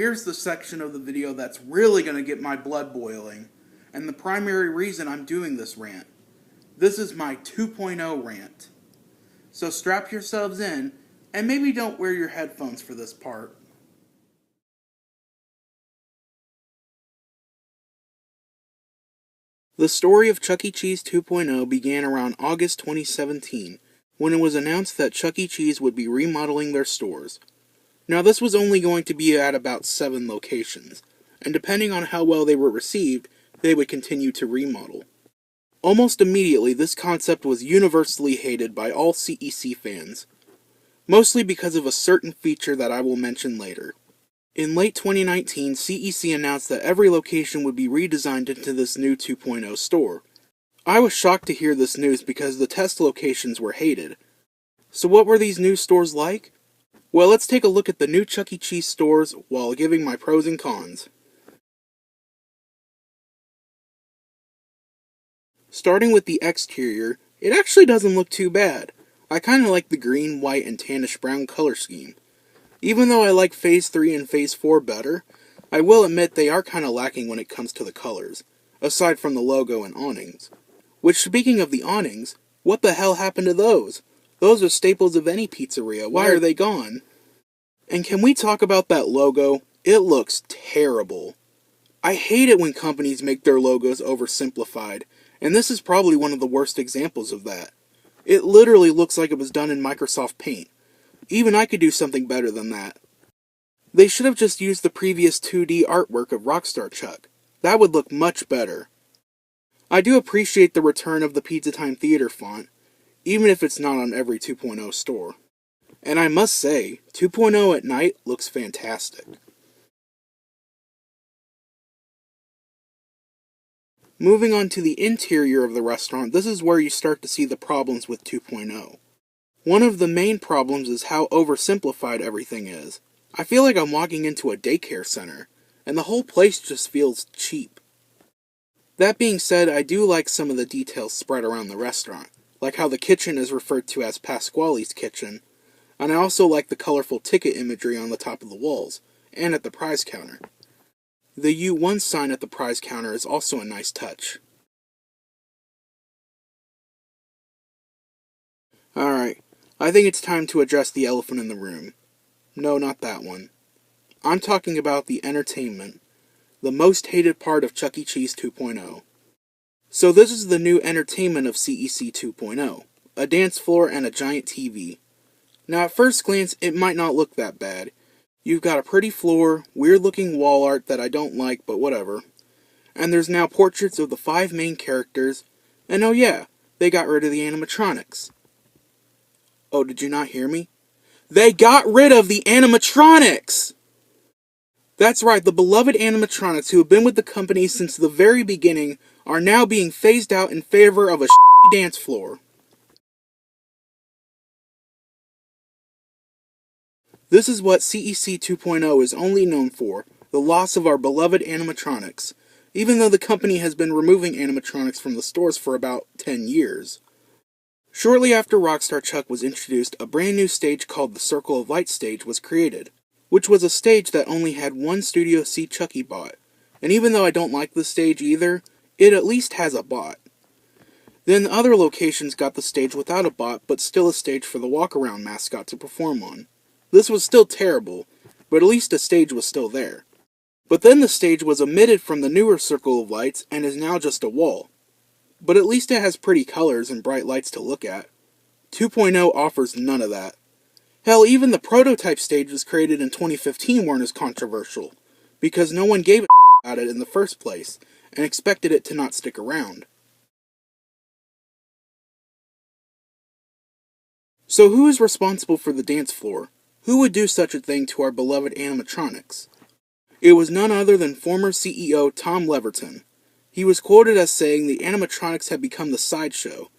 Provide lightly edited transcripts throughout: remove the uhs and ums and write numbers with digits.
Here's the section of the video that's really going to get my blood boiling, and the primary reason I'm doing this rant. This is my 2.0 rant. So strap yourselves in, and maybe don't wear your headphones for this part. The story of Chuck E. Cheese 2.0 began around August 2017, when it was announced that Chuck E. Cheese would be remodeling their stores. Now, this was only going to be at about 7 locations, and depending on how well they were received, they would continue to remodel. Almost immediately, this concept was universally hated by all CEC fans, mostly because of a certain feature that I will mention later. In late 2019, CEC announced that every location would be redesigned into this new 2.0 store. I was shocked to hear this news because the test locations were hated. So what were these new stores like? Well, let's take a look at the new Chuck E. Cheese stores while giving my pros and cons. Starting with the exterior, it actually doesn't look too bad. I kinda like the green, white, and tannish brown color scheme. Even though I like Phase 3 and Phase 4 better, I will admit they are kinda lacking when it comes to the colors, aside from the logo and awnings. Which, speaking of the awnings, what the hell happened to those? Those are staples of any pizzeria. Why are they gone? And can we talk about that logo? It looks terrible. I hate it when companies make their logos oversimplified, and this is probably one of the worst examples of that. It literally looks like it was done in Microsoft Paint. Even I could do something better than that. They should have just used the previous 2D artwork of Rockstar Chuck. That would look much better. I do appreciate the return of the Pizza Time Theater font, even if it's not on every 2.0 store. And I must say, 2.0 at night looks fantastic. Moving on to the interior of the restaurant, this is where you start to see the problems with 2.0. One of the main problems is how oversimplified everything is. I feel like I'm walking into a daycare center, and the whole place just feels cheap. That being said, I do like some of the details spread around the restaurant, like how the kitchen is referred to as Pasquale's kitchen, and I also like the colorful ticket imagery on the top of the walls, and at the prize counter. The U1 sign at the prize counter is also a nice touch. Alright, I think it's time to address the elephant in the room. No, not that one. I'm talking about the entertainment, the most hated part of Chuck E. Cheese 2.0. So this is the new entertainment of CEC 2.0, a dance floor and a giant TV. Now at first glance, it might not look that bad. You've got a pretty floor, weird looking wall art that I don't like, but whatever. And there's now portraits of the 5 main characters, and oh yeah, they got rid of the animatronics. Oh, did you not hear me? They got rid of the animatronics! That's right, the beloved animatronics who have been with the company since the very beginning are now being phased out in favor of a dance floor. This is what CEC 2.0 is only known for, the loss of our beloved animatronics, even though the company has been removing animatronics from the stores for about 10 years. Shortly after Rockstar Chuck was introduced, a brand new stage called the Circle of Light stage was created, which was a stage that only had one Studio C Chucky bot, and even though I don't like the stage either, it at least has a bot. Then other locations got the stage without a bot, but still a stage for the walk-around mascot to perform on. This was still terrible, but at least a stage was still there. But then the stage was omitted from the newer Circle of Lights and is now just a wall. But at least it has pretty colors and bright lights to look at. 2.0 offers none of that. Hell, even the prototype stage was created in 2015 weren't as controversial, because no one gave a about it in the first place, and expected it to not stick around. So who is responsible for the dance floor? Who would do such a thing to our beloved animatronics? It was none other than former CEO Tom Leverton. He was quoted as saying the animatronics had become the sideshow,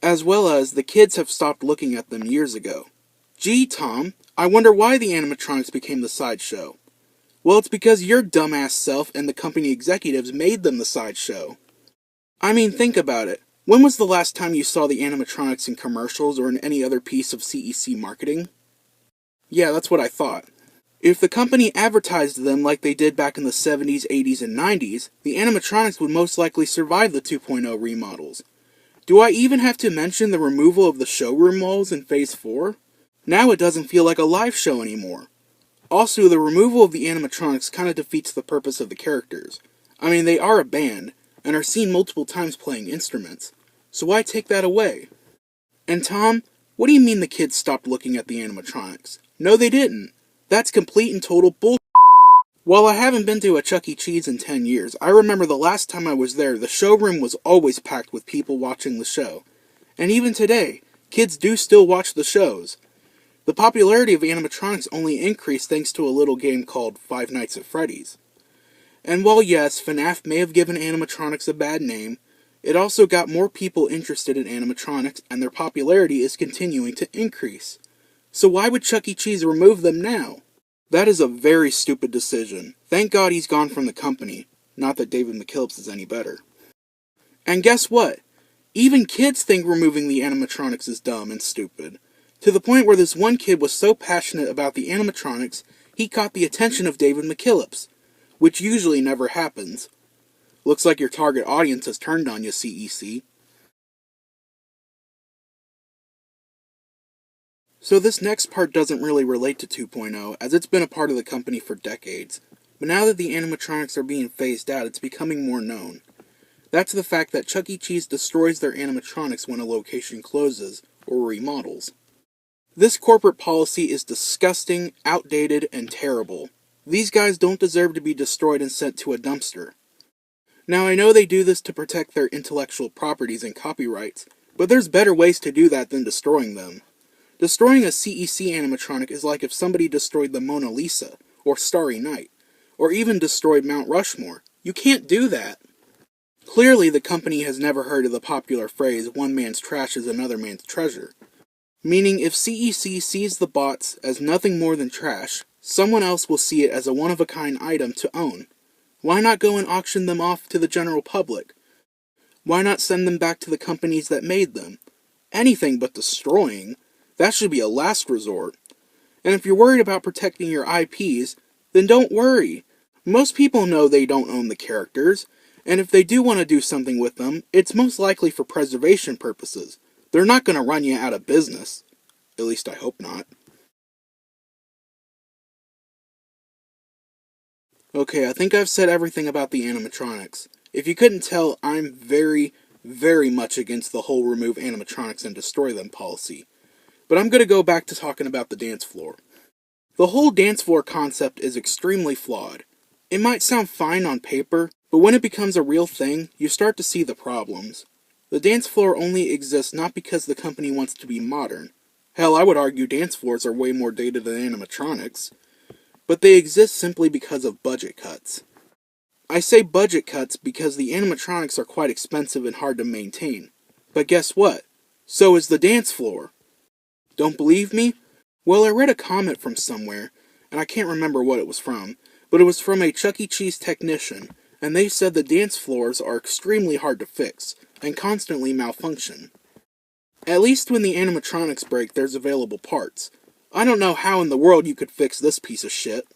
as well as the kids have stopped looking at them years ago. Gee, Tom, I wonder why the animatronics became the sideshow. Well, it's because your dumbass self and the company executives made them the sideshow. I mean, think about it. When was the last time you saw the animatronics in commercials or in any other piece of CEC marketing? Yeah, that's what I thought. If the company advertised them like they did back in the 70s, 80s, and 90s, the animatronics would most likely survive the 2.0 remodels. Do I even have to mention the removal of the showroom walls in Phase 4? Now it doesn't feel like a live show anymore. Also, the removal of the animatronics kind of defeats the purpose of the characters. I mean, they are a band, and are seen multiple times playing instruments, so why take that away? And Tom, what do you mean the kids stopped looking at the animatronics? No, they didn't. That's complete and total bull. While I haven't been to a Chuck E. Cheese in 10 years, I remember the last time I was there, the showroom was always packed with people watching the show. And even today, kids do still watch the shows. The popularity of animatronics only increased thanks to a little game called Five Nights at Freddy's. And while yes, FNAF may have given animatronics a bad name, it also got more people interested in animatronics, and their popularity is continuing to increase. So why would Chuck E. Cheese remove them now? That is a very stupid decision. Thank God he's gone from the company. Not that David McKillips is any better. And guess what? Even kids think removing the animatronics is dumb and stupid. To the point where this one kid was so passionate about the animatronics, he caught the attention of David McKillips, which usually never happens. Looks like your target audience has turned on you, CEC. So this next part doesn't really relate to 2.0, as it's been a part of the company for decades. But now that the animatronics are being phased out, it's becoming more known. That's the fact that Chuck E. Cheese destroys their animatronics when a location closes or remodels. This corporate policy is disgusting, outdated, and terrible. These guys don't deserve to be destroyed and sent to a dumpster. Now I know they do this to protect their intellectual properties and copyrights, but there's better ways to do that than destroying them. Destroying a CEC animatronic is like if somebody destroyed the Mona Lisa, or Starry Night, or even destroyed Mount Rushmore. You can't do that. Clearly the company has never heard of the popular phrase, one man's trash is another man's treasure. Meaning if CEC sees the bots as nothing more than trash, someone else will see it as a one-of-a-kind item to own. Why not go and auction them off to the general public? Why not send them back to the companies that made them? Anything but destroying. That should be a last resort. And if you're worried about protecting your IPs, then don't worry. Most people know they don't own the characters, and if they do want to do something with them, it's most likely for preservation purposes. They're not going to run you out of business. At least I hope not. Okay, I think I've said everything about the animatronics. If you couldn't tell, I'm very, very much against the whole remove animatronics and destroy them policy. But I'm going to go back to talking about the dance floor. The whole dance floor concept is extremely flawed. It might sound fine on paper, but when it becomes a real thing, you start to see the problems. The dance floor only exists not because the company wants to be modern. Hell, I would argue dance floors are way more dated than animatronics. But they exist simply because of budget cuts. I say budget cuts because the animatronics are quite expensive and hard to maintain. But guess what? So is the dance floor. Don't believe me? Well, I read a comment from somewhere, and I can't remember what it was from, but it was from a Chuck E. Cheese technician, and they said the dance floors are extremely hard to fix, and constantly malfunction. At least when the animatronics break, there's available parts. I don't know how in the world you could fix this piece of shit.